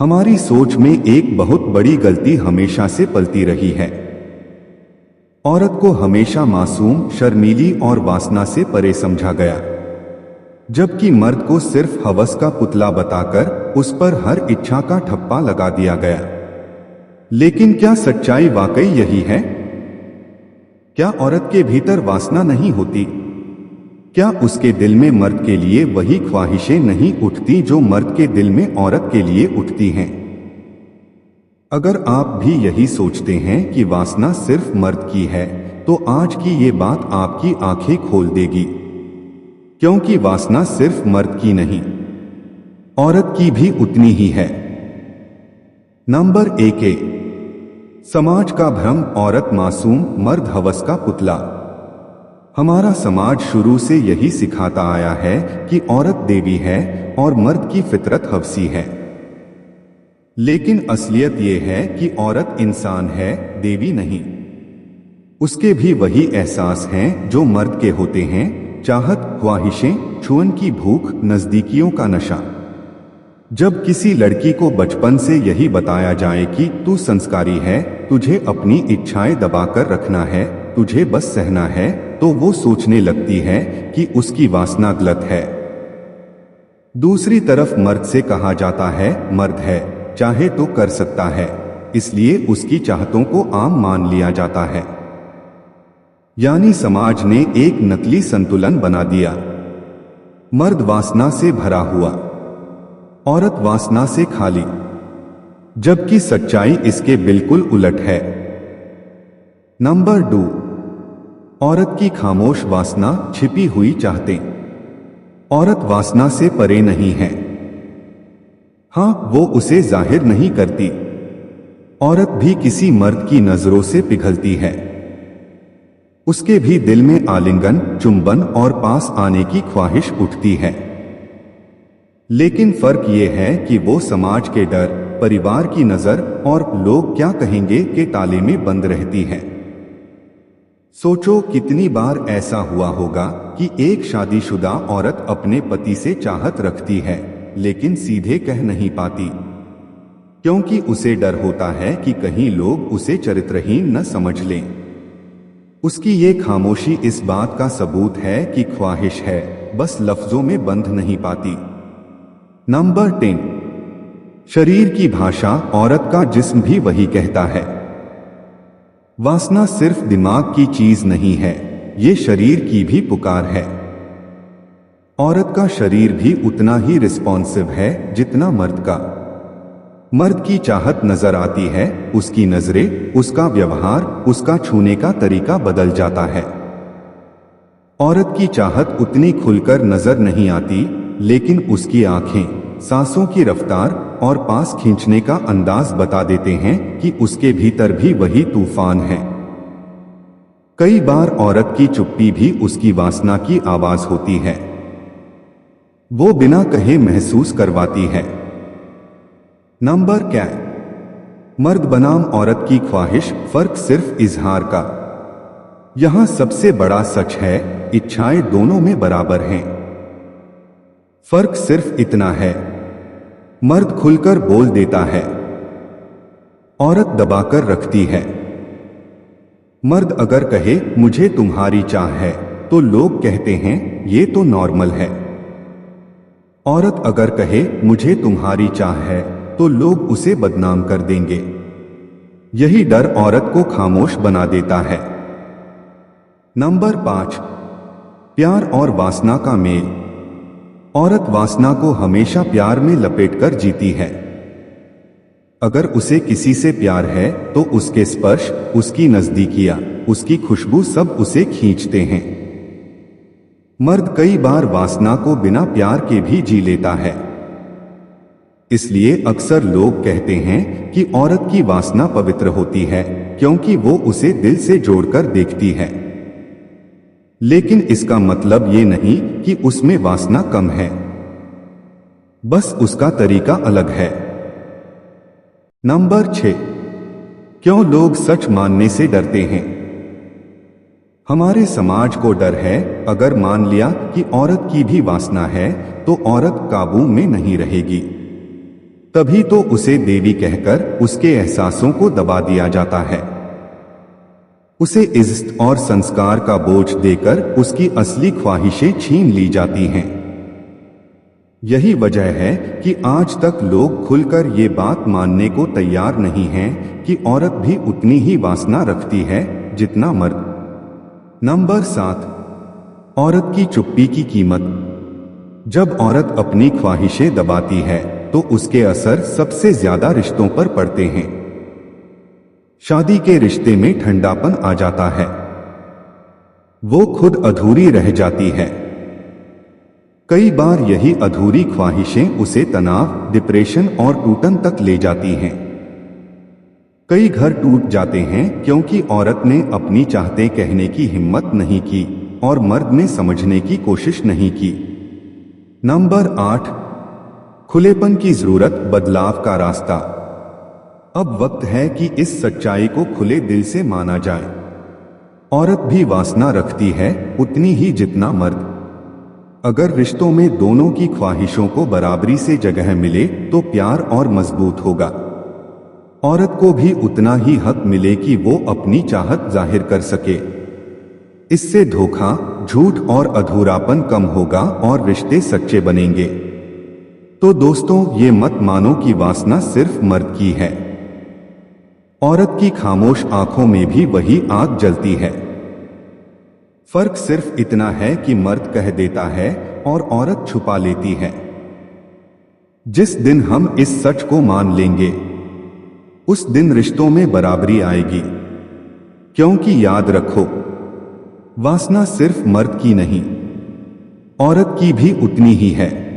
हमारी सोच में एक बहुत बड़ी गलती हमेशा से पलती रही है। औरत को हमेशा मासूम, शर्मीली और वासना से परे समझा गया, जबकि मर्द को सिर्फ हवस का पुतला बताकर उस पर हर इच्छा का ठप्पा लगा दिया गया। लेकिन क्या सच्चाई वाकई यही है? क्या औरत के भीतर वासना नहीं होती? क्या उसके दिल में मर्द के लिए वही ख्वाहिशें नहीं उठती जो मर्द के दिल में औरत के लिए उठती हैं? अगर आप भी यही सोचते हैं कि वासना सिर्फ मर्द की है, तो आज की ये बात आपकी आंखें खोल देगी, क्योंकि वासना सिर्फ मर्द की नहीं, औरत की भी उतनी ही है। नंबर 1। समाज का भ्रम, औरत मासूम, मर्द हवस का पुतला। हमारा समाज शुरू से यही सिखाता आया है कि औरत देवी है और मर्द की फितरत हवसी है। लेकिन असलियत यह है कि औरत इंसान है, देवी नहीं। उसके भी वही एहसास हैं जो मर्द के होते हैं: चाहत, ख्वाहिशें, छुअन की भूख, नजदीकियों का नशा। जब किसी लड़की को बचपन से यही बताया जाए कि तू संस्कारी है, तुझे अपनी इच्छाएं दबाकर रखना है, तुझे बस सहना है, तो वो सोचने लगती है कि उसकी वासना गलत है। दूसरी तरफ मर्द से कहा जाता है, मर्द है, चाहे तो कर सकता है, इसलिए उसकी चाहतों को आम मान लिया जाता है। यानी समाज ने एक नकली संतुलन बना दिया: मर्द वासना से भरा हुआ, औरत वासना से खाली। जबकि सच्चाई इसके बिल्कुल उलट है। नंबर 2। औरत की खामोश वासना, छिपी हुई चाहतें। औरत वासना से परे नहीं है। हां, वो उसे जाहिर नहीं करती। औरत भी किसी मर्द की नजरों से पिघलती है। उसके भी दिल में आलिंगन, चुंबन और पास आने की ख्वाहिश उठती है। लेकिन फर्क ये है कि वो समाज के डर, परिवार की नजर और लोग क्या कहेंगे के ताले में बंद रहती है। सोचो, कितनी बार ऐसा हुआ होगा कि एक शादीशुदा औरत अपने पति से चाहत रखती है, लेकिन सीधे कह नहीं पाती, क्योंकि उसे डर होता है कि कहीं लोग उसे चरित्रहीन न समझ लें। उसकी ये खामोशी इस बात का सबूत है कि ख्वाहिश है, बस लफ्जों में बंध नहीं पाती। नंबर 10। शरीर की भाषा, औरत का जिस्म भी वही कहता है। वासना सिर्फ दिमाग की चीज नहीं है, ये शरीर की भी पुकार है। औरत का शरीर भी उतना ही रिस्पॉन्सिव है जितना मर्द का। मर्द की चाहत नजर आती है, उसकी नजरें, उसका व्यवहार, उसका छूने का तरीका बदल जाता है। औरत की चाहत उतनी खुलकर नजर नहीं आती, लेकिन उसकी आंखें, सांसों की रफ्तार और पास खींचने का अंदाज बता देते हैं कि उसके भीतर भी वही तूफान है। कई बार औरत की चुप्पी भी उसकी वासना की आवाज होती है। वो बिना कहे महसूस करवाती है। नंबर क्या? मर्द बनाम औरत की ख्वाहिश, फर्क सिर्फ इजहार का। यहां सबसे बड़ा सच है, इच्छाएं दोनों में बराबर हैं। फर्क सिर्फ इतना है, मर्द खुलकर बोल देता है, औरत दबाकर रखती है। मर्द अगर कहे मुझे तुम्हारी चाह है, तो लोग कहते हैं ये तो नॉर्मल है। औरत अगर कहे मुझे तुम्हारी चाह है, तो लोग उसे बदनाम कर देंगे। यही डर औरत को खामोश बना देता है। नंबर 5। प्यार और वासना का मेल। औरत वासना को हमेशा प्यार में लपेटकर जीती है। अगर उसे किसी से प्यार है, तो उसके स्पर्श, उसकी नजदीकियां, उसकी खुशबू सब उसे खींचते हैं। मर्द कई बार वासना को बिना प्यार के भी जी लेता है। इसलिए अक्सर लोग कहते हैं कि औरत की वासना पवित्र होती है, क्योंकि वो उसे दिल से जोड़कर देखती है। लेकिन इसका मतलब ये नहीं कि उसमें वासना कम है, बस उसका तरीका अलग है। नंबर 6। क्यों लोग सच मानने से डरते हैं? हमारे समाज को डर है, अगर मान लिया कि औरत की भी वासना है, तो औरत काबू में नहीं रहेगी। तभी तो उसे देवी कहकर उसके एहसासों को दबा दिया जाता है। उसे इज्जत और संस्कार का बोझ देकर उसकी असली ख्वाहिशें छीन ली जाती हैं। यही वजह है कि आज तक लोग खुलकर ये बात मानने को तैयार नहीं हैं कि औरत भी उतनी ही वासना रखती है जितना मर्द। नंबर 7, औरत की चुप्पी की कीमत। जब औरत अपनी ख्वाहिशें दबाती है तो उसके असर सबसे ज्यादा रिश्तों पर पड़ते हैं। शादी के रिश्ते में ठंडापन आ जाता है, वो खुद अधूरी रह जाती है। कई बार यही अधूरी ख्वाहिशें उसे तनाव, डिप्रेशन और टूटन तक ले जाती हैं। कई घर टूट जाते हैं क्योंकि औरत ने अपनी चाहते कहने की हिम्मत नहीं की और मर्द ने समझने की कोशिश नहीं की। नंबर 8, खुलेपन की जरूरत, बदलाव का रास्ता। अब वक्त है कि इस सच्चाई को खुले दिल से माना जाए। औरत भी वासना रखती है उतनी ही जितना मर्द। अगर रिश्तों में दोनों की ख्वाहिशों को बराबरी से जगह मिले तो प्यार और मजबूत होगा। औरत को भी उतना ही हक मिले कि वो अपनी चाहत जाहिर कर सके। इससे धोखा, झूठ और अधूरापन कम होगा और रिश्ते सच्चे बनेंगे। तो दोस्तों, ये मत मानो कि वासना सिर्फ मर्द की है। औरत की खामोश आंखों में भी वही आग जलती है। फर्क सिर्फ इतना है कि मर्द कह देता है और औरत छुपा लेती है। जिस दिन हम इस सच को मान लेंगे, उस दिन रिश्तों में बराबरी आएगी। क्योंकि याद रखो, वासना सिर्फ मर्द की नहीं, औरत की भी उतनी ही है।